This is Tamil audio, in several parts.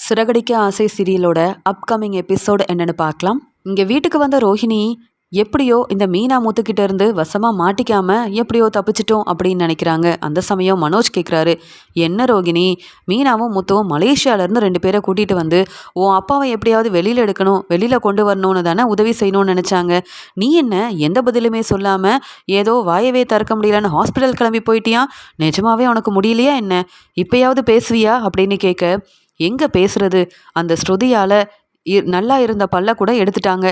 சிறகடிக்க ஆசை சீரியலோட அப்கமிங் எபிசோடு என்னன்னு பார்க்கலாம். இங்கே வீட்டுக்கு வந்த ரோஹிணி எப்படியோ இந்த மீனா முத்துக்கிட்ட இருந்து வசமாக மாட்டிக்காம எப்படியோ தப்பிச்சிட்டோம் அப்படின்னு நினைக்கிறாங்க. அந்த சமயம் மனோஜ் கேட்குறாரு, என்ன ரோகிணி, மீனாவும் முத்துவும் மலேசியாவிலேருந்து 2 பேரை கூட்டிகிட்டு வந்து உன் அப்பாவை எப்படியாவது வெளியில் எடுக்கணும், வெளியில் கொண்டு வரணும்னு தானே உதவி செய்யணும்னு நினச்சாங்க. நீ என்ன எந்த பதிலுமே சொல்லாமல் ஏதோ வாயவே திறக்க முடியலன்னு ஹாஸ்பிட்டல் கிளம்பி போயிட்டியா? நிஜமாவே உனக்கு முடியலையா என்ன? இப்பயாவது பேசுவியா அப்படின்னு கேட்க, எங்கே பேசுறது, அந்த ஸ்ருதியால் நல்லா இருந்த பல்ல கூட எடுத்துட்டாங்க.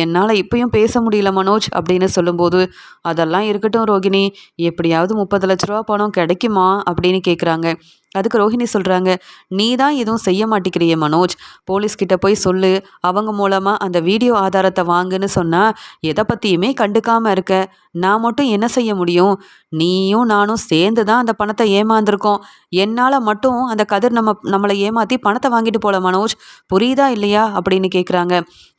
என்னால் இப்பயும் பேச முடியல மனோஜ் அப்படின்னு சொல்லும்போது, அதெல்லாம் இருக்கட்டும் ரோகிணி, எப்படியாவது 30 லட்ச ரூபா பணம் கிடைக்குமா அப்படின்னு கேட்குறாங்க. அதுக்கு ரோஹிணி சொல்கிறாங்க, நீ தான் எதுவும் செய்ய மாட்டேங்கிறிய மனோஜ், போலீஸ்கிட்ட போய் சொல்லு, அவங்க மூலமாக அந்த வீடியோ ஆதாரத்தை வாங்குன்னு சொன்னால் எதை பற்றியுமே கண்டுக்காமல் இருக்க. நான் மட்டும் என்ன செய்ய முடியும்? நீயும் நானும் சேர்ந்து தான் அந்த பணத்தை ஏமாந்துருக்கோம். என்னால் மட்டும் அந்த கதிர் நம்மளை ஏமாற்றி பணத்தை வாங்கிட்டு போல மனோஜ், புரியுதா இல்லையா அப்படின்னு கேட்குறாங்க.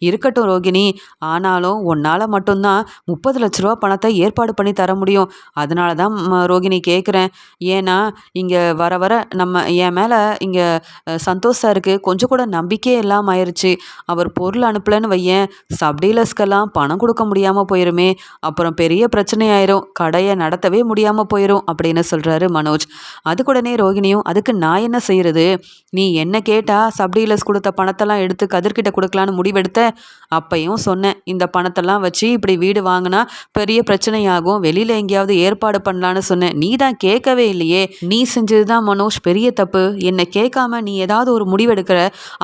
இருக்கட்டும் ரோகிணி, ஆனாலும் உன்னால் மட்டும்தான் 30 லட்ச ரூபா பணத்தை ஏற்பாடு பண்ணி தர முடியும். அதனால தான் ரோகிணி கேட்குறேன். ஏன்னா இங்கே வர வர என் மேலே இங்கே சந்தோஷ் சாருக்கு கொஞ்சம் கூட நம்பிக்கையே இல்லாமல் ஆயிடுச்சு. அவர் பொருள் அனுப்பலன்னு வையேன், சப் டீலர்ஸ்க்கெல்லாம் பணம் கொடுக்க முடியாமல் போயிருமே, அப்புறம் பெரிய பிரச்சனை ஆயிரும், கடையை நடத்தவே முடியாமல் போயிடும் அப்படின்னு சொல்கிறாரு மனோஜ். அதுக்குடனே ரோகிணியும், அதுக்கு நான் என்ன செய்கிறது, நீ என்ன கேட்டால் சப் டீலர்ஸ் கொடுத்த பணத்தெல்லாம் எடுத்து கதிர்கிட்ட கொடுக்கலான்னு முடிவெடுத்த. அப்பையும் சொன்னேன், இந்த பணத்தெல்லாம் வச்சு இப்படி வீடு வாங்கினா பெரிய பிரச்சனையாகும், வெளியில் எங்கேயாவது ஏற்பாடு பண்ணலான்னு சொன்னேன். நீ தான் கேட்கவே இல்லையே. நீ செஞ்சது தான் மனோஜ் பெரிய தப்பு. என்னை கேட்காம நீ ஏதாவது ஒரு முடிவெடுக்கிற,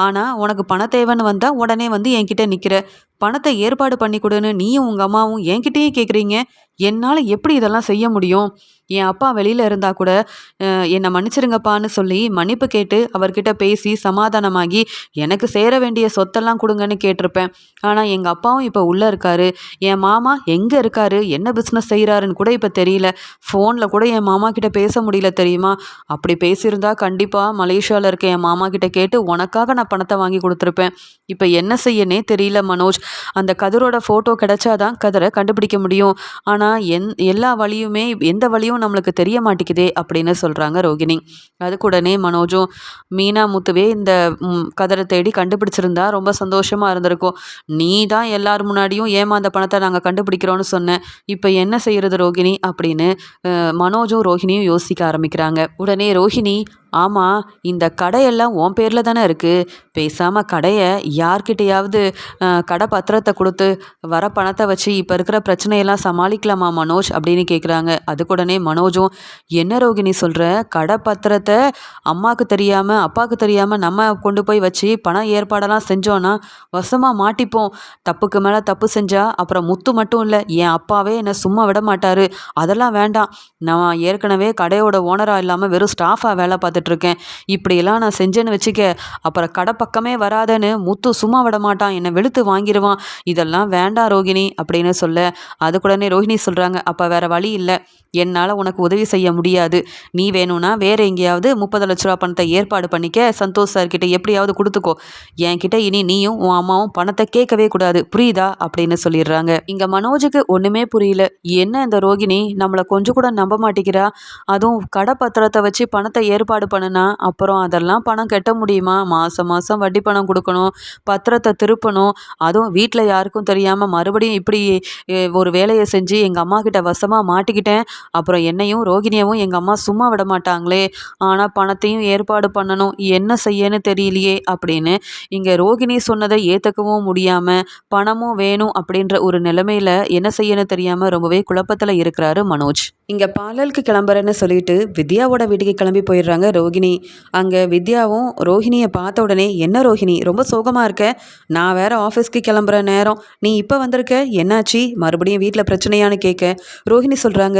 ஆனால் உனக்கு பண தேவைன்னு வந்தால் உடனே வந்து என்கிட்ட நிற்கிற. பணத்தை ஏற்பாடு பண்ணி கொடுன்னு நீயும் உங்கள் அம்மாவும் என்கிட்டயே கேட்குறீங்க. என்னால் எப்படி இதெல்லாம் செய்ய முடியும்? என் அப்பா வெளியில் இருந்தால் கூட என்னை மன்னிச்சிருங்கப்பான்னு சொல்லி மன்னிப்பு கேட்டு அவர்கிட்ட பேசி சமாதானமாகி எனக்கு சேர வேண்டிய சொத்தெல்லாம் கொடுங்கன்னு கேட்டிருப்பேன். ஆனால் எங்கள் அப்பாவும் இப்போ உள்ளே இருக்காரு. என் மாமா எங்கே இருக்காரு, என்ன பிஸ்னஸ் செய்கிறாருன்னு கூட இப்போ தெரியல. ஃபோனில் கூட என் மாமா கிட்ட பேச முடியல தெரியுமா? அப்படி பேசியிருந்தா கண்டிப்பாக மலேசியாவில் இருக்க என் மாமா கிட்ட கேட்டு உனக்காக நான் பணத்தை வாங்கி கொடுத்துருப்பேன். இப்போ என்ன செய்யனே தெரியல மனோஜ். அந்த கதிரோட ஃபோட்டோ கிடைச்சாதான் கதிரை கண்டுபிடிக்க முடியும். ஆனால் எல்லா வழியுமே எந்த வழியும் நம்மளுக்கு தெரிய மாட்டேங்குதே அப்படின்னு சொல்கிறாங்க ரோகிணி. அதுக்குடனே மனோஜும், மீனா முத்துவே இந்த கதிரை தேடி கண்டுபிடிச்சிருந்தா ரொம்ப சந்தோஷமாக இருந்திருக்கும். நீ தான் எல்லார் முன்னாடியும் ஏமாந்த பணத்தை நாங்கள் கண்டுபிடிக்கிறோன்னு சொன்னேன். இப்போ என்ன செய்கிறது ரோகிணி அப்படின்னு மனோஜும் ரோஹிணியும் யோசிக்க ஆரம்பிக்கிறாங்க. உடனே ரோஹிணி, ஆமாம், இந்த கடையெல்லாம் உன் பேரில் தானே இருக்குது, பேசாமல் கடையை யார்கிட்டையாவது கடை பத்திரத்தை கொடுத்து வர பணத்தை வச்சு இப்போ இருக்கிற பிரச்சனையெல்லாம் சமாளிக்கலாமா மனோஜ் அப்படின்னு கேட்குறாங்க. அதுக்குடனே மனோஜும், என்ன ரோகிணி சொல்கிற, கடை பத்திரத்தை அம்மாவுக்கு தெரியாமல் அப்பாவுக்கு தெரியாமல் நம்ம கொண்டு போய் வச்சு பணம் ஏற்பாடெல்லாம் செஞ்சோன்னா வசமாக மாட்டிப்போம். தப்புக்கு மேலே தப்பு செஞ்சால் அப்புறம் முத்து மட்டும் இல்லை, என் அப்பாவே என்னை சும்மா விட மாட்டார். அதெல்லாம் வேண்டாம். நான் ஏற்கனவே கடையோட ஓனராக இல்லாமல் வெறும் ஸ்டாஃபாக வேலை பார்த்துட்ருக்கேன். இப்படியெல்லாம் நான் செஞ்சேன்னு வச்சுக்க, அப்புறம் கடை பக்கமே வராதேன்னு முத்து சும்மா விட மாட்டான், என்னை வெளுத்து வாங்கிடுவான். இதெல்லாம் வேண்டாம் ரோகிணி அப்படின்னு சொல்ல, அதுக்குடனே ரோஹிணி சொல்கிறாங்க, அப்போ வேறு வழி இல்லை, என்னால் உனக்கு உதவி செய்ய முடியாது. நீ வேணும்னா வேறு எங்கேயாவது 30 லட்ச ரூபா பணத்தை ஏற்பாடு பண்ணிக்க, சந்தோஷ் சார்கிட்ட எப்படியாவது கொடுத்துக்கோ. என்கிட்ட இனி நீயும் உன் அம்மாவும் பணத்தை கேட்கவே கூடாது, புரியுதா அப்படின்னு சொல்லிடுறாங்க. இங்கே மனோஜுக்கு ஒன்றுமே புரியல. என்ன இந்த ரோகிணி நம்மளை கொஞ்சம் கூட நம்ப மாட்டேங்கிறா? அதுவும் கடை பத்திரத்தை வச்சு பணத்தை ஏற்பாடு பண்ணுனா அப்புறம் அதெல்லாம் பணம் கட்ட முடியுமா? மாதம் மாதம் வட்டி பணம் கொடுக்கணும், பத்திரத்தை திருப்பணும், அதுவும் வீட்டில் யாருக்கும் தெரியாமல் மறுபடியும் இப்படி ஒரு வேலையை செஞ்சு எங்கள் அம்மா கிட்ட வசமாக மாட்டிக்கிட்டேன். அப்புறம் என்னையும் ரோகிணியவும் எங்கள் அம்மா சும்மா விட மாட்டாங்களே. ஆனால் பணத்தையும் ஏற்பாடு பண்ணணும், என்ன செய்யன்னு தெரியலையே அப்படின்னு இங்கே ரோகிணி சொன்னதை ஏற்றுக்கவும் முடியாமல் பணமும் வேணும் அப்படின்ற ஒரு நிலைமையில் என்ன செய்யன்னு தெரியாமல் ரொம்பவே குழப்பத்தில் இருக்கிறாரு மனோஜ். இங்கே பாலலுக்கு கிளம்புறேன்னு சொல்லிட்டு வித்யாவோட வீட்டுக்கு கிளம்பி போயிடுறாங்க ரோகிணி. அங்கே வித்யாவும் ரோஹிணியை பார்த்த உடனே, என்ன ரோஹிணி ரொம்ப சோகமாக இருக்க, நான் வேறு ஆஃபீஸ்க்கு கிளம்புற நேரம், நீ இப்போ வந்திருக்க, என்னாச்சு, மறுபடியும் வீட்டில் பிரச்சனையான்னு கேட்க ரோஹிணி சொல்கிறாங்க,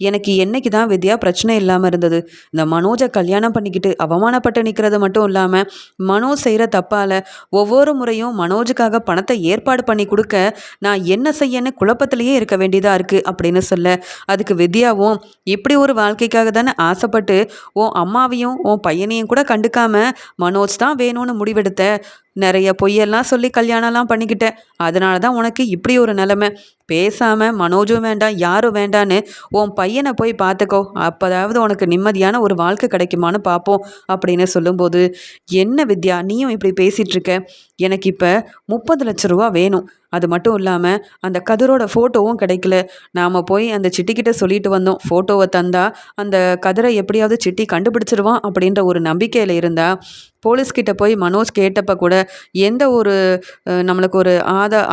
எனக்கு என்னைக்கு தான் வித்யா பிரச்சனை இல்லாமல் இருந்தது. இந்த மனோஜை கல்யாணம் பண்ணிக்கிட்டு அவமானப்பட்டு நிற்கிறது மட்டும் இல்லாமல் மனோஜ் செய்கிற தப்பால் ஒவ்வொரு முறையும் மனோஜுக்காக பணத்தை ஏற்பாடு பண்ணி கொடுக்க நான் என்ன செய்யன்னு குழப்பத்திலேயே இருக்க வேண்டியதாக இருக்குது அப்படின்னு சொல்ல, அதுக்கு வித்யாவும், இப்படி ஒரு வாழ்க்கைக்காக தானே ஆசைப்பட்டு உன் அம்மாவையும் உன் பையனையும் கூட கண்டுக்காம மனோஜ் தான் வேணும்னு முடிவெடுத்த, நிறைய பொய்யெல்லாம் சொல்லி கல்யாணம்லாம் பண்ணிக்கிட்டேன். அதனால தான் உனக்கு இப்படி ஒரு நிலைமை. பேசாம மனோஜும் வேண்டாம், யாரும் வேண்டான்னு உன் பையனை போய் பார்த்துக்கோ. அப்போதாவது உனக்கு நிம்மதியான ஒரு வாழ்க்கை கிடைக்குமான்னு பார்ப்போம் அப்படின்னு சொல்லும்போது, என்ன வித்யா நீயும் இப்படி பேசிட்டு இருக்க? எனக்கு இப்போ 30 லட்ச ரூபா வேணும். அது மட்டும் இல்லாமல் அந்த கதிரோட ஃபோட்டோவும் கிடைக்கல. நாம் போய் அந்த சிட்டிக்கிட்ட சொல்லிட்டு வந்தோம், ஃபோட்டோவை தந்தா அந்த கதிரை எப்படியாவது சிட்டி கண்டுபிடிச்சிருவான் அப்படின்ற ஒரு நம்பிக்கையில் இருந்தா, போலீஸ்கிட்ட போய் மனோஜ் கேட்டப்ப கூட எந்த ஒரு நம்மளுக்கு ஒரு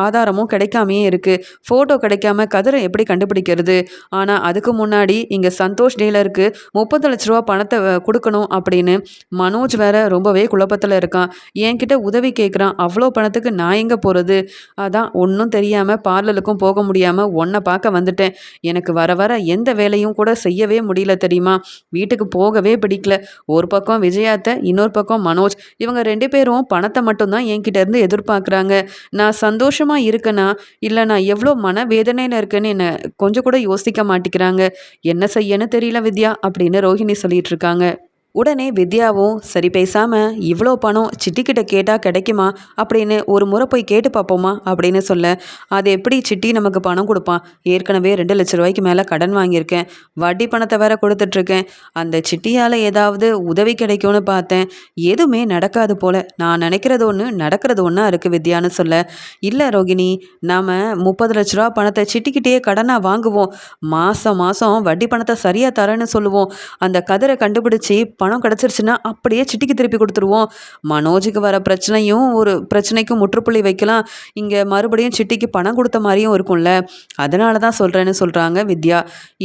ஆதாரமும் கிடைக்காமையே இருக்குது. ஃபோட்டோ கிடைக்காம கதிரை எப்படி கண்டுபிடிக்கிறது? ஆனால் அதுக்கு முன்னாடி இங்கே சந்தோஷ் டீலருக்கு 30 லட்ச ரூபா பணத்தை கொடுக்கணும் அப்படின்னு மனோஜ் வேற ரொம்பவே குழப்பத்தில் இருக்கான். என்கிட்ட உதவி கேட்குறான். அவ்வளோ பணத்துக்கு நான் எங்கே போகிறது? அதான் ஒன்றும் தெரியாமல் பார்லருக்கும் போக முடியாமல் உன்னை பார்க்க வந்துட்டேன். எனக்கு வர வர எந்த வேலையும் கூட செய்யவே முடியல தெரியுமா? வீட்டுக்கு போகவே பிடிக்கல. ஒரு பக்கம் விஜயாத்தை, இன்னொரு பக்கம் மனோஜ். இவங்க 2 பேரும் பணத்தை மட்டும்தான் என்கிட்ட இருந்து எதிர்பார்க்குறாங்க. நான் சந்தோஷமா இருக்கேனா இல்லை நான் எவ்வளோ மனவேதனையில் இருக்கேன்னு என்னை கொஞ்சம் கூட யோசிக்க மாட்டேங்கிறாங்க. என்ன செய்யன்னு தெரியல வித்யா அப்படின்னு ரோஹிணி சொல்லிட்டு இருக்காங்க. உடனே வித்யாவும் சரி பேசாமல் இவ்வளோ பணம் சிட்டிக்கிட்ட கேட்டால் கிடைக்குமா அப்படின்னு ஒரு முறை போய் கேட்டு பார்ப்போமா அப்படின்னு சொல்ல, அது எப்படி சிட்டி நமக்கு பணம் கொடுப்பான்? ஏற்கனவே 2 லட்ச ரூபாய்க்கு மேலே கடன் வாங்கியிருக்கேன், வட்டி பணத்தை வேற கொடுத்துட்ருக்கேன். அந்த சிட்டியால் ஏதாவது உதவி கிடைக்கும்னு பார்த்தேன், எதுவுமே நடக்காது போல. நான் நினைக்கிறது ஒன்று நடக்கிறது ஒன்றா இருக்குது வித்யான்னு சொல்ல, இல்லை ரோகிணி, நாம் 30 லட்ச ரூபா பணத்தை சிட்டிக்கிட்டேயே கடனாக வாங்குவோம், மாதம் மாதம் வட்டி பணத்தை சரியாக தரேன்னு சொல்லுவோம். அந்த கதிரை கண்டுபிடிச்சி பணம் கிடச்சிருச்சுன்னா அப்படியே சிட்டிக்கு திருப்பி கொடுத்துருவோம். மனோஜுக்கு வர பிரச்சனையும் ஒரு பிரச்சனைக்கும் முற்றுப்புள்ளி வைக்கலாம். இங்கே மறுபடியும் சிட்டிக்கு பணம் கொடுத்த மாதிரியும் இருக்கும்ல. அதனால தான் சொல்கிறேன்னு சொல்கிறாங்க வித்யா.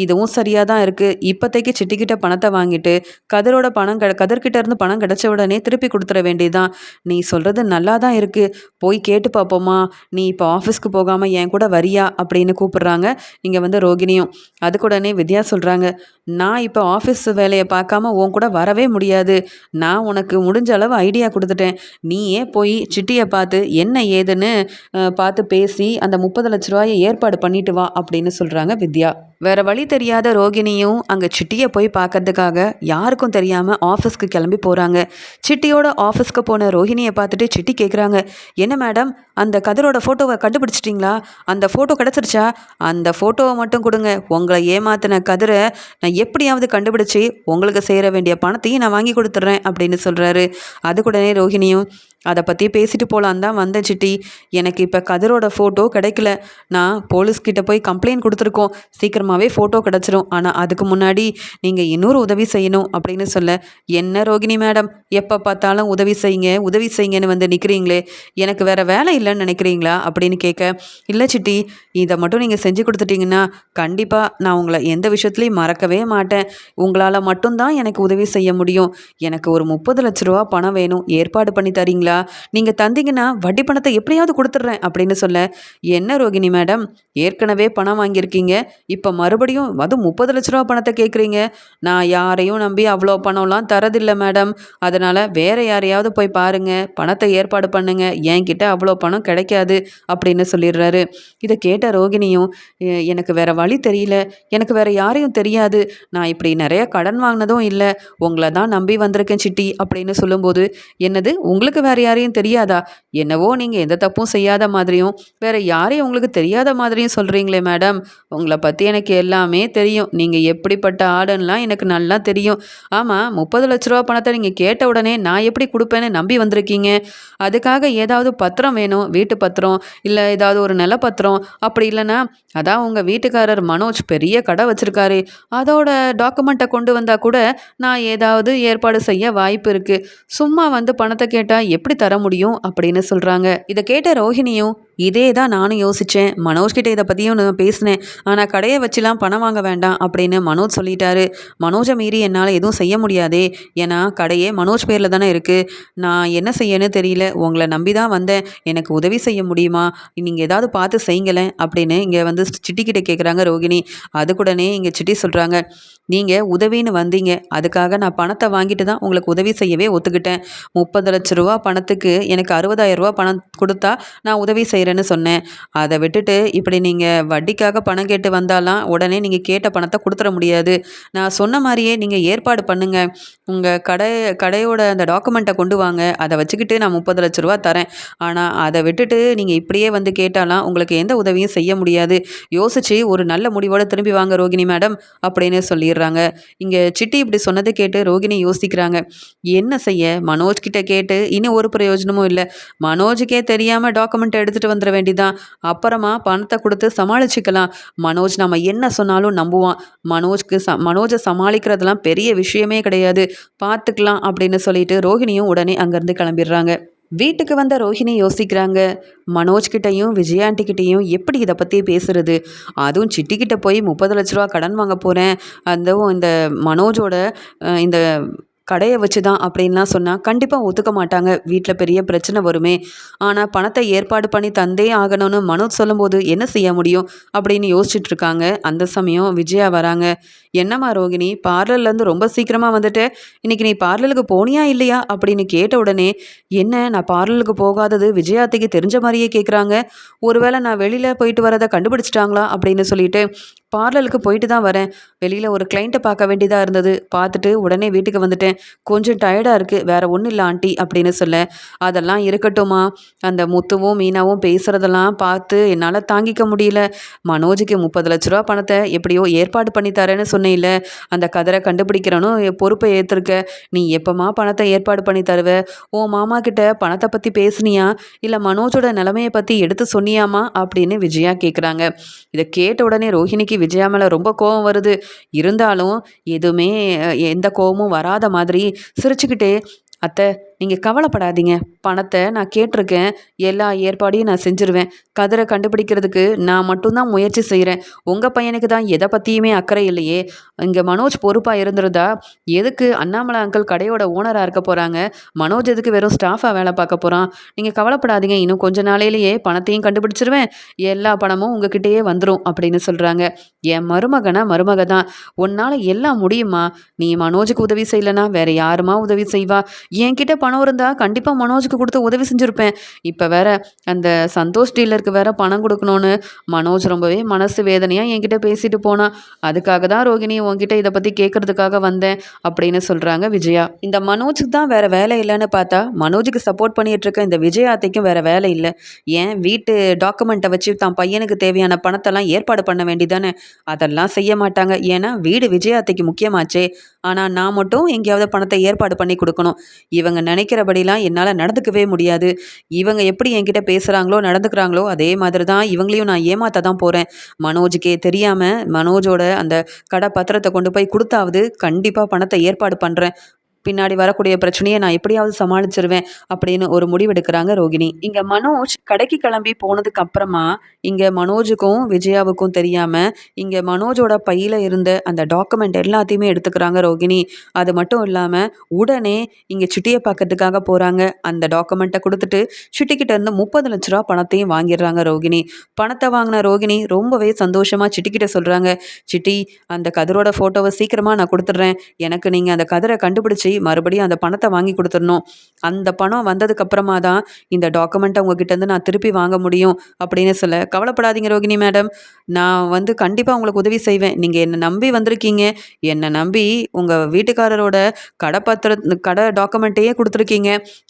இதுவும் சரியாக தான் இருக்குது. இப்போதைக்கு சிட்டிக்கிட்ட பணத்தை வாங்கிட்டு கதிரோட பணம் கதிர்கிட்ட இருந்து பணம் கிடச்ச உடனே திருப்பி கொடுத்துட வேண்டியதுதான். நீ சொல்கிறது நல்லா தான் இருக்குது. போய் கேட்டு பார்ப்போமா? நீ இப்போ ஆஃபீஸ்க்கு போகாமல் என் கூட வரியா அப்படின்னு கூப்பிடுறாங்க இங்கே வந்து ரோகிணியும். அதுக்குடனே வித்யா சொல்கிறாங்க, நான் இப்போ ஆஃபீஸ் வேலையை பார்க்காம உன் கூட வரவே முடியாது. நான் உனக்கு முடிஞ்ச அளவு ஐடியா கொடுத்துட்டேன். நீயே போய் சிட்டியை பார்த்து என்ன ஏதுன்னு பார்த்து பேசி அந்த 30 லட்ச ரூபாயை ஏற்பாடு பண்ணிட்டு வா அப்படின்னு சொல்கிறாங்க வித்யா. வேற வழி தெரியாத ரோகிணியும் அங்கே சிட்டியை போய் பார்க்கறதுக்காக யாருக்கும் தெரியாமல் ஆஃபீஸ்க்கு கிளம்பி போகிறாங்க. சிட்டியோட ஆஃபீஸ்க்கு போன ரோஹிணியை பார்த்துட்டு சிட்டி கேட்குறாங்க, என்ன மேடம் அந்த கதிரோட ஃபோட்டோவை கண்டுபிடிச்சிட்டிங்களா? அந்த ஃபோட்டோ கிடச்சிருச்சா? அந்த ஃபோட்டோவை மட்டும் கொடுங்க. உங்களை ஏமாத்தின கதிரை நான் எப்படியாவது கண்டுபிடிச்சி உங்களுக்கு சேர வேண்டிய பணத்தையும் நான் வாங்கி கொடுத்துட்றேன் அப்படின்னு சொல்கிறாரு. அதுக்குடனே ரோஹிணியும் அதை பற்றி பேசிட்டு போகலான் தான் வந்தேன் சிட்டி. எனக்கு இப்போ கதிரோட ஃபோட்டோ கிடைக்கல. நான் போலீஸ்கிட்ட போய் கம்ப்ளைண்ட் கொடுத்துருக்கோம். சீக்கிரமாகவே ஃபோட்டோ கிடச்சிரும். ஆனால் அதுக்கு முன்னாடி நீங்கள் இன்னொரு உதவி செய்யணும் அப்படின்னு சொல்ல, என்ன ரோகிணி மேடம் எப்போ பார்த்தாலும் உதவி செய்யுங்க உதவி செய்யுங்கன்னு வந்து நிற்கிறீங்களே, எனக்கு வேறு வேலை இல்லைன்னு நினைக்கிறீங்களா அப்படின்னு கேட்க, இல்லை சிட்டி, இதை மட்டும் நீங்கள் செஞ்சு கொடுத்துட்டிங்கன்னா கண்டிப்பாக நான் உங்களை எந்த விஷயத்துலையும் மறக்கவே மாட்டேன். உங்களால் மட்டும்தான் எனக்கு உதவி செய்ய முடியும். எனக்கு ஒரு 30 லட்ச ரூபா பணம் வேணும், ஏற்பாடு பண்ணி தரீங்களா? நீங்கள் தந்தீங்கன்னா வட்டி பணத்தை எப்படியாவது கொடுத்துட்றேன் அப்படின்னு சொல்ல, என்ன ரோகிணி மேடம் ஏற்கனவே பணம் வாங்கியிருக்கீங்க, இப்போ மறுபடியும் அதுவும் 30 லட்ச ரூபா பணத்தை கேட்குறீங்க? நான் யாரையும் நம்பி அவ்வளோ பணம்லாம் தரதில்லை மேடம். அதனால் வேற யாரையாவது போய் பாருங்க, பணத்தை ஏற்பாடு பண்ணுங்க, என்கிட்ட அவ்வளோ பணம் கிடைக்காது அப்படின்னு சொல்லிடுறாரு. இதை கேட்ட ரோகிணியும், எனக்கு வேற வழி தெரியல, எனக்கு வேற யாரையும் தெரியாது, நான் இப்படி நிறைய கடன் வாங்கினதும் இல்லை, உங்களை தான் நம்பி வந்திருக்கேன் சிட்டி அப்படின்னு சொல்லும்போது, என்னது உங்களுக்கு வேற யாரையும் தெரியாதா? என்னவோ நீங்கள் எந்த தப்பும் செய்யாத மாதிரியும் வேற யாரையும் உங்களுக்கு தெரியாத மாதிரியும் சொல்கிறீங்களே மேடம். உங்களை பற்றி எனக்கு எல்லாமே தெரியும். நீங்கள் எப்படிப்பட்ட ஆளுன்னெலாம் எனக்கு நல்லா தெரியும். ஆமாம், 30 லட்ச ரூபா பணத்தை நீங்கள் கேட்ட உடனே நான் எப்படி கொடுப்பேன்னு நம்பி வந்திருக்கீங்க. அதுக்காக ஏதாவது பத்திரம் வேணும், வீட்டு பத்திரம் இல்லை ஏதாவது ஒரு நிலப்பத்திரம், அப்படி இல்லைன்னா அதான் உங்கள் வீட்டுக்காரர் மனோஜ் பெரிய கடை வச்சுருக்காரு, அதோட டாக்குமெண்ட்டை கொண்டு வந்தால் கூட நான் ஏதாவது ஏற்பாடு செய்ய வாய்ப்பு இருக்குது. சும்மா வந்து பணத்தை கேட்டால் எப்படி தர முடியும் அப்படின்னு சொல்கிறாங்க. இதை கேட்ட ரோஹிணியும், இதே தான் நானும் யோசித்தேன், மனோஜ்கிட்ட இதை பற்றியும் நான் பேசினேன், ஆனால் கடையை வச்சுலாம் பணம் வாங்க வேண்டாம் அப்படின்னு மனோஜ் சொல்லிட்டாரு. மனோஜை மீறி என்னால் எதுவும் செய்ய முடியாதே, ஏன்னா கடையே மனோஜ் பேரில் தானே இருக்குது. நான் என்ன செய்யன்னு தெரியல, உங்களை நம்பி தான் வந்தேன், எனக்கு உதவி செய்ய முடியுமா? நீங்கள் ஏதாவது பார்த்து செய்யுங்களேன் அப்படின்னு இங்கே வந்து சிட்டிக்கிட்ட கேட்குறாங்க ரோகிணி. அதுக்குடனே இங்கே சிட்டி சொல்கிறாங்க, நீங்கள் உதவின்னு வந்தீங்க, அதுக்காக நான் பணத்தை வாங்கிட்டு தான் உங்களுக்கு உதவி செய்யவே ஒத்துக்கிட்டேன். 30 லட்ச ரூபா பணத்துக்கு எனக்கு 60,000 ரூபா பணம் கொடுத்தா நான் உதவி செய்கிறேன் செய்கிறேன்னு சொன்னேன். அதை விட்டுட்டு இப்படி நீங்கள் வட்டிக்காக பணம் கேட்டு வந்தாலாம் உடனே நீங்கள் கேட்ட பணத்தை கொடுத்துட முடியாது. நான் சொன்ன மாதிரியே நீங்கள் ஏற்பாடு பண்ணுங்க. உங்கள் கடையோட அந்த டாக்குமெண்ட்டை கொண்டு வாங்க. அதை வச்சுக்கிட்டு நான் 30 லட்ச ரூபா தரேன். ஆனால் அதை விட்டுட்டு நீங்கள் இப்படியே வந்து கேட்டாலாம் உங்களுக்கு எந்த உதவியும் செய்ய முடியாது. யோசிச்சு ஒரு நல்ல முடிவோட திரும்பி வாங்க ரோகிணி மேடம் அப்படின்னு சொல்லிடுறாங்க. இங்கே சிட்டி இப்படி சொன்னதை கேட்டு ரோகிணி யோசிக்கிறாங்க. என்ன செய்ய? மனோஜ் கிட்ட கேட்டு இன்னும் ஒரு பிரயோஜனமும் இல்லை. மனோஜுக்கே தெரியாமல் டாக்குமெண்ட் எடுத்துகிட்டு வந்துட வேண்டிதான். அப்புறமா பணத்தை கொடுத்து சமாளிச்சுக்கலாம். மனோஜ் நம்ம என்ன சொன்னாலும் நம்புவான். மனோஜை சமாளிக்கிறதுலாம் பெரிய விஷயமே கிடையாது. பார்த்துக்கலாம் அப்படின்னு சொல்லிட்டு ரோஹிணியும் உடனே அங்கேருந்து கிளம்பிடுறாங்க. வீட்டுக்கு வந்த ரோஹிணி யோசிக்கிறாங்க. மனோஜ் கிட்டேயும் விஜயா ஆண்டி கிட்டேயும் எப்படி இதை பற்றி பேசுறது? அதுவும் சிட்டிக்கிட்ட போய் 30 லட்ச ரூபா கடன் வாங்க போகிறேன், அதுவும் இந்த மனோஜோட இந்த கடையை வச்சு தான் அப்படின்லாம் சொன்னால் கண்டிப்பாக ஒத்துக்க மாட்டாங்க. வீட்டில் பெரிய பிரச்சனை வருமே. ஆனால் பணத்தை ஏற்பாடு பண்ணி தந்தே ஆகணும்னு மனோஜ் சொல்லும்போது என்ன செய்ய முடியும் அப்படின்னு யோசிச்சுட்டு இருக்காங்க. அந்த சமயம் விஜயா வராங்க. என்னம்மா ரோகிணி, பார்லர்லேருந்து ரொம்ப சீக்கிரமாக வந்துட்டு இன்னைக்கு நீ பார்லருக்கு போனியா இல்லையா அப்படின்னு கேட்ட உடனே, என்ன நான் பார்லருக்கு போகாதது விஜயாத்தைக்கு தெரிஞ்ச மாதிரியே கேட்குறாங்க. ஒருவேளை நான் வெளியில் போயிட்டு வரதை கண்டுபிடிச்சிட்டாங்களா அப்படின்னு சொல்லிட்டு பார்லருக்கு போயிட்டு தான் வரேன். வெளியில் ஒரு கிளைண்ட்டை பார்க்க வேண்டியதாக இருந்தது. பார்த்துட்டு உடனே வீட்டுக்கு வந்துட்டேன். கொஞ்சம் டயர்டாக இருக்குது, வேற ஒன்றும் இல்லை ஆண்டி அப்படின்னு சொல்ல, அதெல்லாம் இருக்கட்டும்மா. அந்த முத்துவும் மீனாவும் பேசுகிறதெல்லாம் பார்த்து என்னால் தாங்கிக்க முடியல. மனோஜுக்கு 30 லட்ச ரூபா பணத்தை எப்படியோ ஏற்பாடு பண்ணி தரேன்னு சொன்னேன்ல, அந்த கதரை கண்டுபிடிக்கிறனும் பொறுப்பை ஏற்றிருக்க. நீ எப்போம்மா பணத்தை ஏற்பாடு பண்ணி தருவ? உன் மாமா கிட்ட பணத்தை பற்றி பேசுனியா, இல்லை மனோஜோட நிலைமையை பற்றி எடுத்து சொன்னியாமா அப்படின்னு விஜயா கேட்குறாங்க. இதை கேட்ட உடனே ரோஹிணிக்கு விஜயா மேலே ரொம்ப கோபம் வருது. இருந்தாலும் எதுவுமே எந்த கோபமும் வராத மாதிரி சிரிச்சுக்கிட்டே, அத்தை நீங்கள் கவலைப்படாதீங்க, பணத்தை நான் கேட்டிருக்கேன், எல்லா ஏற்பாடையும் நான் செஞ்சுருவேன். கதிரை கண்டுபிடிக்கிறதுக்கு நான் மட்டும்தான் முயற்சி செய்கிறேன். உங்கள் பையனுக்கு தான் எதை பற்றியுமே அக்கறை இல்லையே. இங்கே மனோஜ் பொறுப்பாக இருந்திருந்தா எதுக்கு அண்ணாமலை அங்கிள் கடையோட ஓனராக இருக்க போகிறாங்க? மனோஜ் எதுக்கு வெறும் ஸ்டாஃபாக வேலை பார்க்க போகிறான்? நீங்கள் கவலைப்படாதீங்க, இன்னும் கொஞ்ச நாளையிலேயே பணத்தையும் கண்டுபிடிச்சிருவேன், எல்லா பணமும் உங்ககிட்டயே வந்துடும் அப்படின்னு சொல்கிறாங்க. என் மருமக தான், உன்னால் எல்லாம் முடியுமா? நீ மனோஜுக்கு உதவி செய்யலைன்னா வேற யாருமா உதவி செய்வா? என்கிட்ட பணம் இருந்தால் கண்டிப்பாக மனோஜுக்கு கொடுத்து உதவி செஞ்சுருப்பேன். இப்போ வேற அந்த சந்தோஷ் டீலருக்கு வேற பணம் கொடுக்கணும்னு மனோஜ் ரொம்பவே மனசு வேதனையாக என்கிட்ட பேசிட்டு போனான். அதுக்காக தான் ரோகிணி உன்கிட்ட இதை பற்றி கேட்கறதுக்காக வந்தேன் அப்படின்னு சொல்கிறாங்க விஜயா. இந்த மனோஜுக்கு தான் வேற வேலை இல்லைன்னு பார்த்தா மனோஜுக்கு சப்போர்ட் பண்ணிட்டு இருக்க இந்த விஜயாத்தைக்கும் வேற வேலை இல்லை. ஏன் வீட்டு டாக்குமெண்ட்டை வச்சு தான் பையனுக்கு தேவையான பணத்தெல்லாம் ஏற்பாடு பண்ண வேண்டியதானே? அதெல்லாம் செய்ய மாட்டாங்க. ஏன்னா வீடு விஜயாத்தைக்கு முக்கியமாச்சே. ஆனால் நான் மட்டும் எங்கேயாவது பணத்தை ஏற்பாடு பண்ணி கொடுக்கணும். இவங்க நினைக்கிறபடிலாம் என்னால் நடந்துக்கவே முடியாது. இவங்க எப்படி என்கிட்ட பேசுகிறாங்களோ நடந்துக்கிறாங்களோ அதே மாதிரி தான் இவங்களையும் நான் ஏமாற்ற தான் போகிறேன். மனோஜுக்கே தெரியாமல் மனோஜோட அந்த கடை பத்திரத்தை கொண்டு போய் கொடுத்தாவது கண்டிப்பாக பணத்தை ஏற்பாடு பண்ணுறேன். பின்னாடி வரக்கூடிய பிரச்சனையை நான் எப்படியாவது சமாளிச்சிருவேன் அப்படின்னு ஒரு முடிவெடுக்கிறாங்க ரோகிணி. இங்கே மனோஜ் கடைக்கு கிளம்பி போனதுக்கு அப்புறமா இங்கே மனோஜுக்கும் விஜயாவுக்கும் தெரியாமல் இங்கே மனோஜோட பையில் இருந்த அந்த டாக்குமெண்ட் எல்லாத்தையுமே எடுத்துக்கிறாங்க ரோகிணி. அது மட்டும் இல்லாமல் உடனே இங்கே சிட்டியை பார்க்கறதுக்காக போகிறாங்க. அந்த டாக்குமெண்ட்டை கொடுத்துட்டு சிட்டிக்கிட்ட இருந்து 30 லட்ச ரூபா பணத்தையும் வாங்கிடுறாங்க ரோகிணி. பணத்தை வாங்கின ரோகிணி ரொம்பவே சந்தோஷமாக சிட்டிக்கிட்ட சொல்கிறாங்க, சிட்டி அந்த கதிரோட ஃபோட்டோவை சீக்கிரமாக நான் கொடுத்துட்றேன். எனக்கு நீங்கள் அந்த கதிரை கண்டுபிடிச்சி மறுபடியும் அந்த பணத்தை வாங்கி கொடுத்துடணும். அந்த பணம் வந்ததுக்கு அப்புறமா தான் இந்த டாக்குமெண்ட்டை உங்ககிட்டேருந்து நான் திருப்பி வாங்க முடியும் அப்படின்னு சொல்ல, கவலைப்படாதீங்க ரோகிணி மேடம், நான் கண்டிப்பாக உங்களுக்கு உதவி செய்வேன். நீங்கள் என்னை நம்பி வந்திருக்கீங்க, என்னை நம்பி உங்கள் வீட்டுக்காரரோட கடை டாக்குமெண்ட்டையே கொடுத்துருக்கீங்க,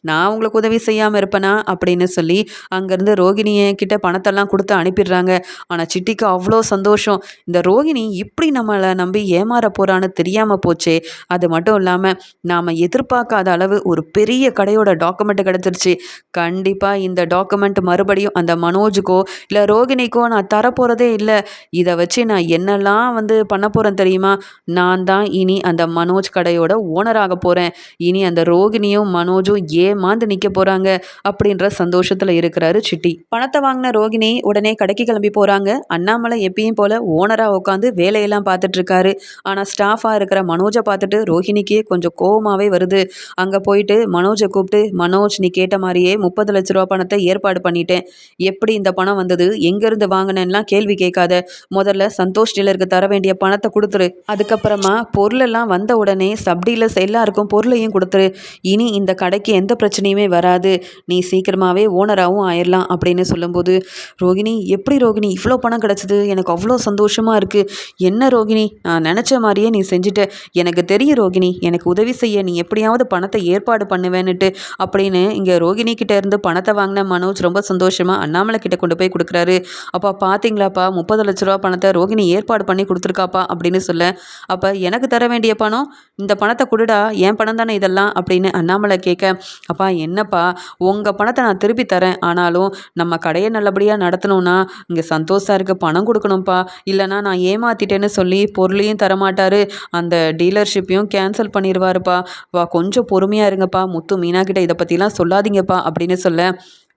நான் உங்களுக்கு உதவி செய்யாமல் இருப்பேனா அப்படின்னு சொல்லி அங்கேருந்து ரோகிணியை கிட்ட பணத்தெல்லாம் கொடுத்து அனுப்பிடுறாங்க. ஆனால் சிட்டிக்கு அவ்வளோ சந்தோஷம். இந்த ரோகிணி இப்படி நம்மளை நம்பி ஏமாற போகிறான்னு தெரியாமல் போச்சே. அது மட்டும் இல்லாமல் நாம் எதிர்பார்க்காத அளவு ஒரு பெரிய கடையோட டாக்குமெண்ட் கிடச்சிருச்சு. கண்டிப்பாக இந்த டாக்குமெண்ட் மறுபடியும் அந்த மனோஜுக்கோ இல்லை ரோகிணிக்கோ நான் தரப்போகிறதே இல்லை. இதை வச்சு நான் என்னெல்லாம் பண்ண போகிறேன் தெரியுமா? நான் தான் இனி அந்த மனோஜ் கடையோட ஓனராக போகிறேன். இனி அந்த ரோகிணியும் மனோஜும் ஏமாந்து நிற்க போகிறாங்க அப்படின்ற சந்தோஷத்தில் இருக்கிறாரு சிட்டி. பணத்தை வாங்கின ரோகிணி உடனே கடைக்கு கிளம்பி போகிறாங்க. அண்ணாமலை எப்பயும் போல் ஓனராக உட்காந்து வேலையெல்லாம் பார்த்துட்டு இருக்காரு. ஆனால் ஸ்டாஃபாக இருக்கிற மனோஜை பார்த்துட்டு ரோகிணிக்கு கொஞ்சம் கோவம் கோவமாகவே வருது. அங்கே போயிட்டு மனோஜை கூப்பிட்டு, மனோஜ் நீ கேட்ட மாதிரியே 30 லட்ச ரூபா பணத்தை ஏற்பாடு பண்ணிட்டேன். எப்படி இந்த பணம் வந்தது, எங்கேருந்து வாங்கினேன்லாம் கேள்வி கேட்காத. முதல்ல சந்தோஷ் டீலருக்கு தர வேண்டிய பணத்தை கொடுத்துரு. அதுக்கப்புறமா பொருளெல்லாம் வந்த உடனே சப் டீலர்ஸ் எல்லாருக்கும் பொருளையும் கொடுத்துரு. இனி இந்த கடைக்கு எந்த பிரச்சனையுமே வராது. நீ சீக்கிரமாகவே ஓனராகவும் ஆயிடலாம் அப்படின்னு சொல்லும்போது, ரோகிணி எப்படி ரோகிணி இவ்வளோ பணம் கிடச்சிது, எனக்கு அவ்வளோ சந்தோஷமாக இருக்குது. என்ன ரோகிணி நான் நினச்ச மாதிரியே நீ செஞ்சுட்ட. எனக்கு தெரியும் ரோகிணி, எனக்கு உதவி செய்ய நீ எப்படியாவது பணத்தை ஏற்பாடு பண்ணுவேன்னுட்டு அப்படின்னு இங்கே ரோகிணி கிட்ட இருந்து பணத்தை வாங்கின மனோஜ் ரொம்ப சந்தோஷமாக அண்ணாமலை கிட்ட கொண்டு போய் கொடுக்குறாரு. அப்பா பார்த்தீங்களாப்பா, 30 லட்ச ரூபா பணத்தை ரோகிணி ஏற்பாடு பண்ணி கொடுத்துருக்காப்பா அப்படின்னு சொல்ல, அப்போ எனக்கு தர வேண்டிய பணம், இந்த பணத்தை கொடுடா, என் பணம் தானே இதெல்லாம் அப்படின்னு அண்ணாமலை கேட்க, அப்பா என்னப்பா உங்கள் பணத்தை நான் திருப்பி தரேன், ஆனாலும் நம்ம கடையை நல்லபடியாக நடத்தணும்னா இங்கே சந்தோஷ் சாருக்கு பணம் கொடுக்கணும்ப்பா, இல்லைனா நான் ஏமாத்திட்டேன்னு சொல்லி பொருளையும் தரமாட்டாரு, அந்த டீலர்ஷிப்பையும் கேன்சல் பண்ணிடுவாருப்பா. கொஞ்சம் பொறுமையாக இருங்கப்பா, முத்து மீனா கிட்ட இதை பற்றிலாம் சொல்லாதீங்கப்பா அப்படின்னு சொல்ல,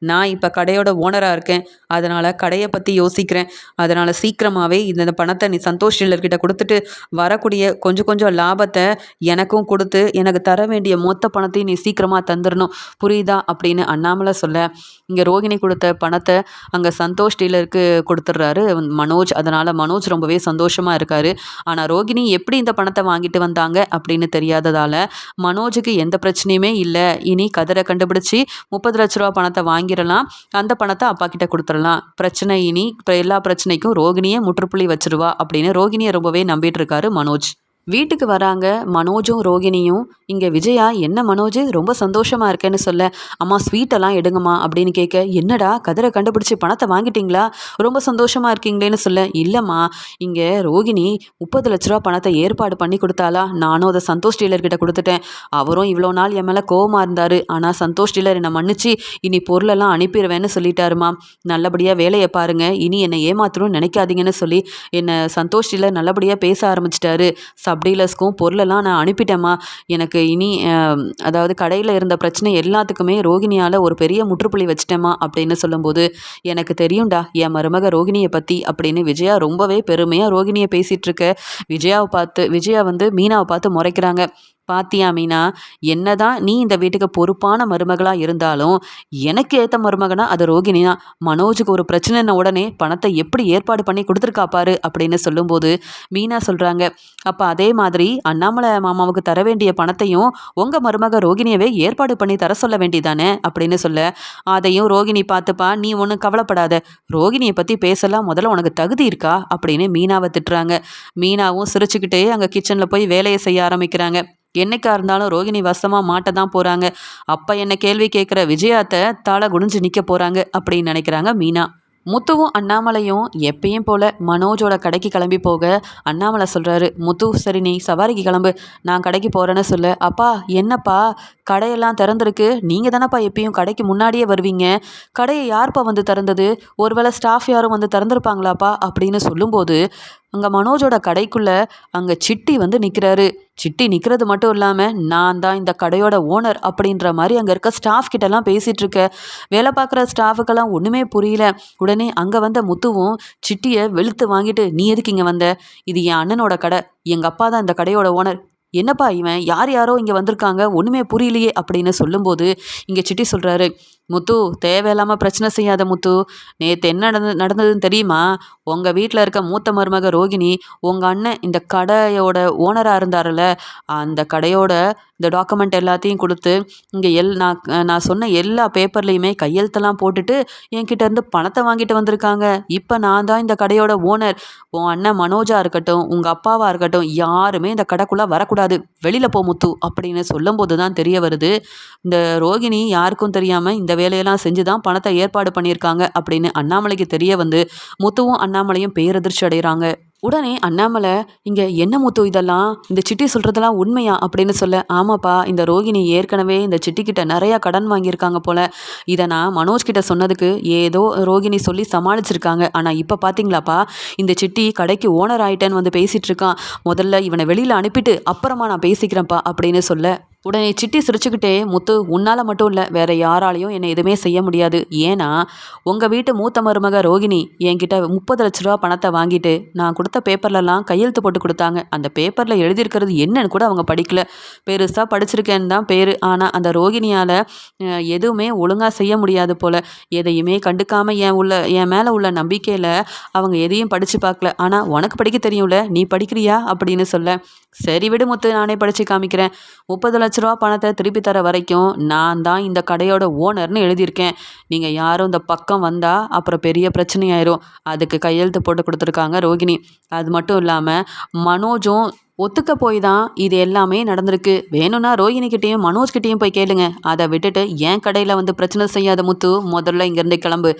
நான் இப்போ கடையோட ஓனராக இருக்கேன், அதனால் கடையை பற்றி யோசிக்கிறேன். அதனால் சீக்கிரமாகவே இந்த பணத்தை நீ சந்தோஷ் டீலர்கிட்ட கொடுத்துட்டு வரக்கூடிய கொஞ்சம் கொஞ்சம் லாபத்தை எனக்கும் கொடுத்து எனக்கு தர வேண்டிய மொத்த பணத்தையும் நீ சீக்கிரமாக தந்துடணும், புரியுதா அப்படின்னு அண்ணாமலை சொல்ல, இங்கே ரோகிணி கொடுத்த பணத்தை அங்கே சந்தோஷ் டீலருக்கு கொடுத்துட்றாரு மனோஜ். அதனால் மனோஜ் ரொம்பவே சந்தோஷமாக இருக்கார். ஆனால் ரோகிணி எப்படி இந்த பணத்தை வாங்கிட்டு வந்தாங்க அப்படின்னு தெரியாததால் மனோஜுக்கு எந்த பிரச்சனையுமே இல்லை. இனி கதரை கண்டுபிடிச்சி 30 லட்ச ரூபா பணத்தை வாங்கிடலாம், அந்த பணத்தை அப்பா கிட்ட கொடுத்துடலாம். பிரச்சனை இனி எல்லா பிரச்சனைக்கும் ரோகிணியை முற்றுப்புள்ளி வச்சிருவா அப்படின்னு ரோகிணியை ரொம்பவே நம்பிட்டு இருக்காரு மனோஜ். வீட்டுக்கு வராங்க மனோஜும் ரோகிணியும். இங்கே விஜயா, என்ன மனோஜ் ரொம்ப சந்தோஷமாக இருக்கேன்னு சொல்ல, அம்மா ஸ்வீட்டெல்லாம் எடுங்கம்மா அப்படின்னு கேட்க, என்னடா கதிரை கண்டுபிடிச்சி பணத்தை வாங்கிட்டீங்களா, ரொம்ப சந்தோஷமாக இருக்கீங்களேன்னு சொல்ல, இல்லைம்மா இங்கே ரோகிணி 30 லட்ச ரூபா பணத்தை ஏற்பாடு பண்ணி கொடுத்தாளா, நானும் அதை சந்தோஷ் டீலர்கிட்ட கொடுத்துட்டேன். அவரும் இவ்வளோ நாள் என் மேலே கோவமாக இருந்தார், ஆனால் சந்தோஷ் டீலர் என்னை மன்னிச்சு இனி பொருளெல்லாம் அனுப்பிடுவேன்னு சொல்லிட்டாருமா. நல்லபடியாக வேலையை பாருங்கள், இனி என்னை ஏமாத்தணும்னு நினைக்காதீங்கன்னு சொல்லி என்னை சந்தோஷ் டீலர் நல்லபடியாக பேச ஆரம்பிச்சிட்டாரு. டீலர்ஸ்க்கும் பொருளெல்லாம் நான் அனுப்பிட்டேம்மா. எனக்கு இனி அதாவது கடையில் இருந்த பிரச்சனை எல்லாத்துக்குமே ரோகிணியால் ஒரு பெரிய முற்றுப்புள்ளி வச்சிட்டேம்மா அப்படின்னு சொல்லும்போது, எனக்கு தெரியும்டா என் மருமக ரோகிணியை பற்றி அப்படின்னு விஜயா ரொம்பவே பெருமையாக ரோகிணியை பேசிகிட்டு இருக்க, விஜயா மீனாவை பார்த்து முறைக்கிறாங்க. பாத்தியா மீனா, என்னதான் நீ இந்த வீட்டுக்கு பொறுப்பான மருமகளாக இருந்தாலும் எனக்கு ஏற்ற மருமகனா அது ரோகிணி தான். மனோஜுக்கு ஒரு பிரச்சனைன உடனே பணத்தை எப்படி ஏற்பாடு பண்ணி கொடுத்துருக்காப்பாரு அப்படின்னு சொல்லும்போது மீனா சொல்கிறாங்க, அப்போ அதே மாதிரி அண்ணாமலை மாமாவுக்கு தர வேண்டிய பணத்தையும் உங்கள் மருமக ரோகிணியவே ஏற்பாடு பண்ணி தர சொல்ல வேண்டியதானே அப்படின்னு சொல்ல, அதையும் ரோகிணி பார்த்துப்பா, நீ ஒன்றும் கவலைப்படாத, ரோகிணியை பற்றி பேசலாம் முதல்ல உனக்கு தகுதி இருக்கா அப்படின்னு மீனாவை திட்டுறாங்க. மீனாவும் சிரிச்சுக்கிட்டே அங்கே கிச்சனில் போய் வேலையை செய்ய ஆரம்பிக்கிறாங்க. என்னைக்கா இருந்தாலும் ரோகிணி வசமாக மாட்ட தான் போகிறாங்க. அப்போ என்ன கேள்வி கேட்குற விஜயாத்தை தலை குனிஞ்சு நிற்க போகிறாங்க அப்படின்னு நினைக்கிறாங்க மீனா. முத்துவும் அண்ணாமலையும் எப்பயும் போல் மனோஜோட கடைக்கு கிளம்பி போக அண்ணாமலை சொல்கிறாரு, முத்து சரி நீ சவாரிக்கு கிளம்பு, நான் கடைக்கு போகிறேன்னு சொல்ல, அப்பா என்னப்பா கடையெல்லாம் திறந்துருக்கு, நீங்கள் தானேப்பா எப்பயும் கடைக்கு முன்னாடியே வருவீங்க, கடையை யார்ப்பா வந்து திறந்தது, ஒருவேளை ஸ்டாஃப் யாரும் வந்து திறந்துருப்பாங்களாப்பா அப்படின்னு சொல்லும்போது அங்கே மனோஜோட கடைக்குள்ளே அங்கே சிட்டி நிற்கிறாரு. சிட்டி நிற்கிறது மட்டும் இல்லாமல், நான் தான் இந்த கடையோட ஓனர் அப்படின்ற மாதிரி அங்கே இருக்க ஸ்டாஃப் கிட்டலாம் பேசிகிட்டு இருக்க. வேலை பார்க்குற ஸ்டாஃபுக்கெல்லாம் ஒன்றுமே புரியல. உடனே அங்கே வந்த முத்துவும் சிட்டியை வெளுத்து வாங்கிட்டு, நீ எதுக்கு இங்கே வந்த, இது என் அண்ணனோட கடை, எங்கள் அப்பா தான் இந்த கடையோட ஓனர், என்னப்பா இவன் யாரோ இங்கே வந்திருக்காங்க ஒன்றுமே புரியலையே அப்படின்னு சொல்லும்போது இங்கே சிட்டி சொல்கிறாரு, முத்து தேவையில்லாமல் பிரச்சனை செய்யாத முத்து, நேற்று என்ன நடந்ததுன்னு தெரியுமா, உங்கள் வீட்டில் இருக்க மூத்த மருமக ரோகிணி உங்கள் அண்ணன் இந்த கடையோட ஓனராக இருந்தார்ல, அந்த கடையோட இந்த டாக்குமெண்ட் எல்லாத்தையும் கொடுத்து இங்கே நான் சொன்ன எல்லா பேப்பர்லேயுமே கையெழுத்தெல்லாம் போட்டுட்டு என்கிட்ட இருந்து பணத்தை வாங்கிட்டு வந்திருக்காங்க. இப்போ நான் தான் இந்த கடையோட ஓனர். உன் அண்ணன் மனோஜாக இருக்கட்டும், உங்கள் அப்பாவாக இருக்கட்டும், யாருமே இந்த கடைக்குள்ளே வரக்கூடாது, வெளியில் போ முத்து அப்படின்னு சொல்லும்போது தான் தெரிய வருது, இந்த ரோகிணி யாருக்கும் தெரியாமல் இந்த வேலையெல்லாம் செஞ்சு தான் பணத்தை ஏற்பாடு பண்ணியிருக்காங்க அப்படின்னு அண்ணாமலைக்கு தெரிய முத்துவும் அண்ணாமலையும் பேரதிர்ச்சி அடைகிறாங்க. உடனே அண்ணாமலை, இங்கே என்ன முத்து இதெல்லாம், இந்த சிட்டி சொல்கிறதெல்லாம் உண்மையா அப்படின்னு சொல்ல, ஆமாப்பா இந்த ரோகிணி ஏற்கனவே இந்த சிட்டிக்கிட்ட நிறையா கடன் வாங்கியிருக்காங்க போல், இதை நான் மனோஜ்கிட்ட சொன்னதுக்கு ஏதோ ரோகிணி சொல்லி சமாளிச்சிருக்காங்க, ஆனால் இப்போ பார்த்தீங்களாப்பா இந்த சிட்டி கடைக்கு ஓனர் ஆகிட்டேன்னு பேசிகிட்டு இருக்கான், முதல்ல இவனை வெளியில் அனுப்பிட்டு அப்புறமா நான் பேசிக்கிறேன்ப்பா அப்படின்னு சொல்ல, உடனே சிட்டி சிரிச்சுக்கிட்டே, முத்து உன்னால மட்டும் இல்லை, வேற யாராலையும் என்னை எதுவுமே செய்ய முடியாது. ஏன்னா உங்கள் வீட்டு மூத்த மருமக ரோகிணி என்கிட்ட 30 லட்ச ரூபா பணத்தை வாங்கிட்டு நான் கொடுத்த பேப்பர்லலாம் கையெழுத்து போட்டு கொடுத்தாங்க. அந்த பேப்பரில் எழுதியிருக்கிறது என்னன்னு கூட அவங்க படிக்கல. பெருசாக படிச்சிருக்கேன்னு தான் பேர். ஆனால் அந்த ரோகிணியால் எதுவுமே ஒழுங்காக செய்ய முடியாது போல். எதையுமே கண்டுக்காமல் என் மேலே உள்ள நம்பிக்கையில் அவங்க எதையும் படித்து பார்க்கல. ஆனால் உனக்கு படிக்க தெரியும்ல, நீ படிக்கிறியா அப்படின்னு சொல்ல, சரி விடு முத்து, நானே படித்து காமிக்கிறேன். 30 லட்ச ரூபா பணத்தை திருப்பி தர வரைக்கும் நான் தான் இந்த கடையோட ஓனர்னு எழுதியிருக்கேன். நீங்கள் யாரும் இந்த பக்கம் வந்தால் அப்புறம் பெரிய பிரச்சனையாயிரும். அதுக்கு கையெழுத்து போட்டு கொடுத்துருக்காங்க ரோகிணி. அது மட்டும் இல்லாமல் மனோஜும் ஒத்துக்க போய் தான் இது எல்லாமே நடந்திருக்கு. வேணும்னா ரோஹிணிக்கிட்டேயும் மனோஜ்கிட்டேயும் போய் கேளுங்க. அதை விட்டுட்டு என் கடையில் வந்து பிரச்சனை செய்யாத முத்து, முதல்ல இங்கேருந்து கிளம்பு.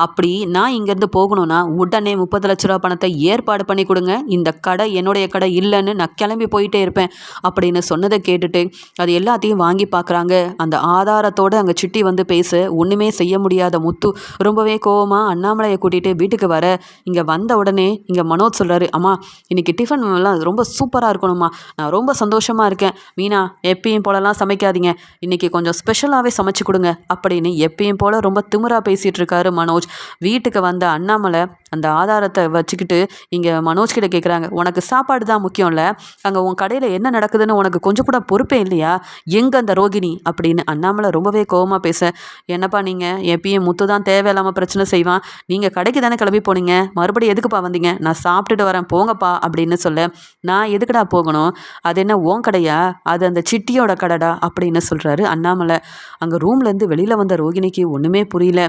அப்படி நான் இங்கேருந்து போகணும்னா உடனே 30 லட்ச ரூபா பணத்தை ஏற்பாடு பண்ணி கொடுங்க. இந்த கடை என்னுடைய கடை இல்லைன்னு நான் கிளம்பி போயிட்டே இருப்பேன் அப்படின்னு சொன்னதை கேட்டுட்டு அது எல்லாத்தையும் வாங்கி பார்க்குறாங்க. அந்த ஆதாரத்தோடு அங்கே சிட்டி வந்து பேச ஒன்றுமே செய்ய முடியாத முத்து ரொம்பவே கோவமாக அண்ணாமலையை கூட்டிகிட்டு வீட்டுக்கு வர, இங்கே வந்த உடனே இங்கே மனோஜ் சொல்கிறாரு, அம்மா இன்னைக்கு டிஃபன் எல்லாம் ரொம்ப சூப்பராக இருக்கணுமா, நான் ரொம்ப சந்தோஷமாக இருக்கேன். மீனா எப்பயும் போலலாம் சமைக்காதீங்க, இன்றைக்கி கொஞ்சம் ஸ்பெஷலாகவே சமைச்சு கொடுங்க அப்படின்னு எப்பயும் போல் ரொம்ப திமிராக பேசிகிட்டு இருக்காரு மனோஜ். வீட்டுக்கு வந்த அண்ணாமலை அந்த ஆதாரத்தை வச்சுக்கிட்டு இங்கே மனோஜ் கிட்ட கேட்குறாங்க, உனக்கு சாப்பாடு தான் முக்கியம்ல, அங்கே உன் கடையில் என்ன நடக்குதுன்னு உனக்கு கொஞ்சம் கூட பொறுப்பே இல்லையா, எங்கே அந்த ரோகிணி அப்படின்னு அண்ணாமலை ரொம்பவே கோவமாக பேச, என்னப்பா நீங்கள் எப்பயும் முத்து தான் தேவையில்லாமல் பிரச்சனை செய்வான், நீங்கள் கடைக்கு தானே கிளம்பி போனீங்க, மறுபடியும் எதுக்குப்பா வந்தீங்க, நான் சாப்பிட்டுட்டு வரேன் போங்கப்பா அப்படின்னு சொல்ல, நான் எதுக்குடா போகணும், அது என்ன உன் கடையா, அது அந்த சிட்டியோட கடைடா அப்படின்னு சொல்கிறாரு அண்ணாமலை. அங்கே ரூம்லேருந்து வெளியில் வந்த ரோகிணிக்கு ஒன்றுமே புரியல.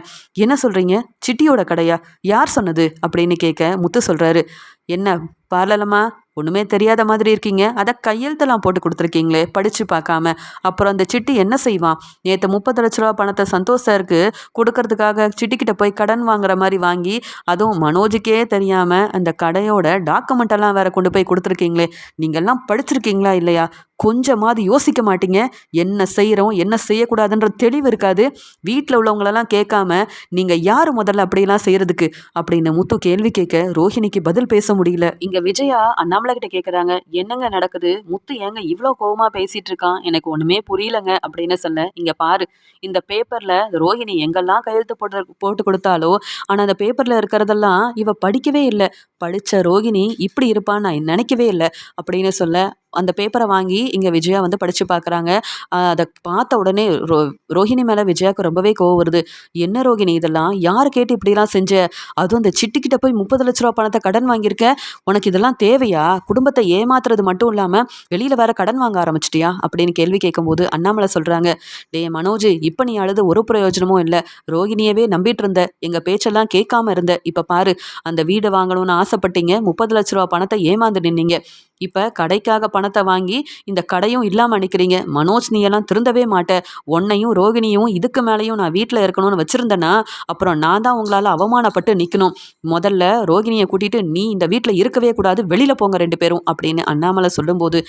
என்ன சொல்கிறீங்க, சிட்டியோட கடையா, யார் சொன்னது அப்படின்னு கேட்க முத்து சொல்கிறாரு, என்ன பார்லலம்மா ஒன்றுமே தெரியாத மாதிரி இருக்கீங்க, அதை கையெழுத்தெல்லாம் போட்டு கொடுத்துருக்கீங்களே படித்து பார்க்காம, அப்புறம் அந்த சிட்டி என்ன செய்வான், நேற்று 30 லட்ச ரூபா பணத்தை சந்தோஷ் சாருக்கு கொடுக்கறதுக்காக சிட்டிக்கிட்ட போய் கடன் வாங்குற மாதிரி வாங்கி, அதுவும் மனோஜுக்கே தெரியாமல் அந்த கடையோட டாக்குமெண்ட்டெல்லாம் வேற கொண்டு போய் கொடுத்துருக்கீங்களே, நீங்கள்லாம் படிச்சிருக்கீங்களா இல்லையா, கொஞ்சமாவது யோசிக்க மாட்டீங்க, என்ன செய்கிறோம் என்ன செய்யக்கூடாதுன்ற தெளிவு இருக்காது, வீட்டில் உள்ளவங்களெல்லாம் கேட்காம நீங்கள் யார் முதல்ல அப்படிலாம் செய்கிறதுக்கு அப்படின்னு முத்து கேள்வி கேட்க ரோஹிணிக்கு பதில் பேச முடியல. இங்கே விஜயா அண்ணாமலை கிட்ட கேட்குறாங்க, என்னங்க நடக்குது, முத்து ஏங்க இவ்வளோ கோவமாக பேசிகிட்டு இருக்கான், எனக்கு ஒன்றுமே புரியலங்க அப்படின்னு சொல்ல, இங்கே பாரு, இந்த பேப்பரில் ரோஹிணி எங்கெல்லாம் கையெழுத்து போட்டு கொடுத்தாலோ, ஆனால் அந்த பேப்பரில் இருக்கிறதெல்லாம் இவ படிக்கவே இல்லை, படித்த ரோஹிணி இப்படி இருப்பான்னு நான் நினைக்கவே இல்லை அப்படின்னு சொல்ல, அந்த பேப்பரை வாங்கி இங்கே விஜயா வந்து படித்து பார்க்குறாங்க. அதை பார்த்த உடனே ரோஹிணி மேலே விஜயாவுக்கு ரொம்பவே கோவம் வருது. என்ன ரோஹிணி இதெல்லாம் யார் கேட்டு இப்படிலாம் செஞ்ச, அதுவும் அந்த சிட்டிக்கிட்ட போய் 30 லட்ச ரூபா பணத்தை கடன் வாங்கியிருக்க, உனக்கு இதெல்லாம் தேவையா, குடும்பத்தை ஏமாத்துறது மட்டும் இல்லாமல் வெளியில் வேற கடன் வாங்க ஆரம்பிச்சிட்டியா அப்படின்னு கேள்வி கேட்கும்போது அண்ணாமலை சொல்கிறாங்க, டே மனோஜ், இப்போ நீ அழுது ஒரு பிரயோஜனமும் இல்லை, ரோஹிணியவே நம்பிட்டு இருந்த, எங்கள் பேச்செல்லாம் கேட்காம இருந்த, இப்போ பாரு அந்த வீடு வாங்கணும்னு ஆசைப்பட்டீங்க, 30 லட்ச ரூபா பணத்தை ஏமாந்து நின்னீங்க, இப்போ கடைக்காக பணத்தை வாங்கி இந்த கடையும் இல்லாமல் நிற்கிறீங்க. மனோஜ், நீ எல்லாம் திருந்தவே மாட்டேன், உன்னையும் ரோகிணியும் இதுக்கு மேலேயும் நான் வீட்டில் இருக்கணும்னு வச்சுருந்தேன்னா அப்புறம் நான் தான் உங்களால் அவமானப்பட்டு நிற்கணும். முதல்ல ரோகிணியை கூட்டிகிட்டு நீ இந்த வீட்டில் இருக்கவே கூடாது, வெளியில் போங்க 2 பேரும் அப்படின்னு அண்ணாமலை சொல்லும்போது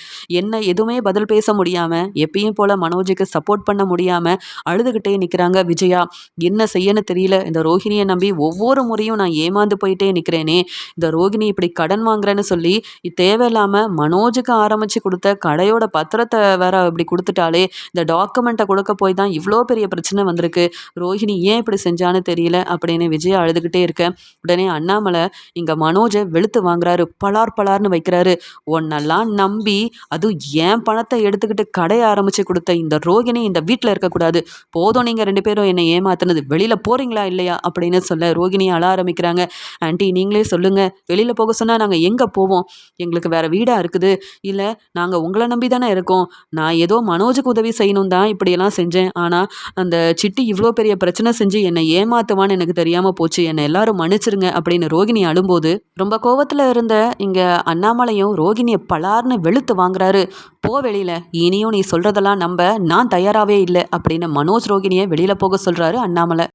என்ன எதுவுமே பதில் பேச முடியாமல் எப்பயும் போல் மனோஜுக்கு சப்போர்ட் பண்ண முடியாமல் அழுதுகிட்டே நிற்கிறாங்க விஜயா. என்ன செய்யன்னு தெரியல, இந்த ரோகிணியை நம்பி ஒவ்வொரு முறையும் நான் ஏமாந்து போயிட்டே நிற்கிறேனே, இந்த ரோகிணி இப்படி கடன் வாங்குறேன்னு சொல்லி தேவையில்லாமல் மனோஜுக்கு ஆரம்பித்து கொடுத்த கடையோட பத்திரத்தை வேற இப்படி கொடுத்துட்டாலே, இந்த டாக்குமெண்ட்டை கொடுக்க போய் தான் இவ்வளோ பெரிய பிரச்சனை வந்திருக்கு, ரோஹிணி ஏன் இப்படி செஞ்சான்னு தெரியல அப்படின்னு விஜயா அழுதுகிட்டே இருக்க, உடனே அண்ணாமலை இங்கே மனோஜை வெளுத்து வாங்குறாரு, பலார் பலார்னு வைக்கிறாரு, உன்னெல்லாம் நம்பி அதுவும் ஏன் பணத்தை எடுத்துக்கிட்டு கடையை ஆரம்பித்து கொடுத்த இந்த ரோஹிணி இந்த வீட்டில் இருக்கக்கூடாது, போதும் நீங்கள் 2 பேரும் என்னை ஏமாத்துனது, வெளியில் போகிறீங்களா இல்லையா அப்படின்னு சொல்ல ரோஹிணி அழ ஆரம்பிக்கிறாங்க. ஆண்டி நீங்களே சொல்லுங்கள், வெளியில் போக சொன்னால் நாங்கள் எங்கே போவோம், எங்களுக்கு வேறு வீடாக இருக்குது, இல்லை நாங்கள் உங்களை நம்பி தானே இருக்கோம், நான் ஏதோ மனோஜுக்கு உதவி செய்யணும் தான் இப்படியெல்லாம் செஞ்சேன், ஆனால் அந்த சிட்டி இவ்வளோ பெரிய பிரச்சனை செஞ்சு என்னை ஏமாத்துவான்னு எனக்கு தெரியாமல் போச்சு, என்னை எல்லாரும் மன்னிச்சிருங்க அப்படின்னு ரோகிணி அழும்போது ரொம்ப கோவத்தில் இருந்த இங்கே அண்ணாமலையும் ரோகிணியை பலார்னு வெளுத்து வாங்குறாரு. போ வெளியில், இனியும் நீ சொல்கிறதெல்லாம் நம்ப நான் தயாராகவே இல்லை அப்படின்னு மனோஜ் ரோகிணியை வெளியில் போக சொல்கிறாரு அண்ணாமலை.